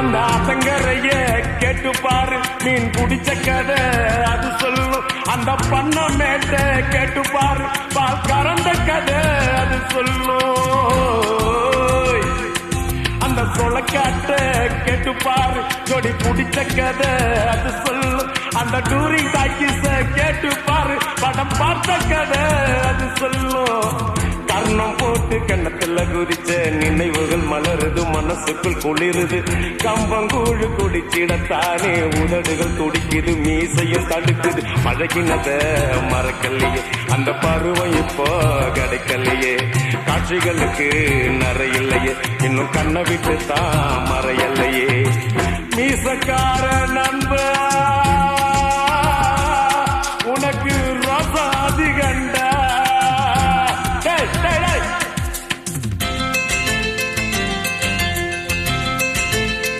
அந்த ஆத்தங்கரைய கேட்டு பாரு, மீன் பிடிச்ச கதை அது சொல்லும். அந்த பண்ண மேட்ட கேட்டு பாரு, பால் கறந்த கதை அது சொல்லும். அந்த சொலக்காட்ட கேட்டு பாரு, ஜோடி பிடிச்ச கதை அது சொல்லும். அந்த டூரிங் டாக்கிஸ கேட்டு பாரு, படம் பார்த்த கதை அது சொல்லும். கர்ணம் போட்டு கண்ணத்துல குதிச்ச நினைவுகள் மலருது, மனசுக்குள் குளிருது. கம்பங்கூழு குடிச்சிடத்தானே உதடுகள் துடிக்குது, மீசையும் தடுக்குது. பழகினத மறக்கலையே, அந்த பருவம் இப்போ கிடைக்கலையே. காட்சிகளுக்கு நிறையில்லையே, இன்னும் கண்ணை விட்டு தான் மறையலையே. மீசக்கார நண்ப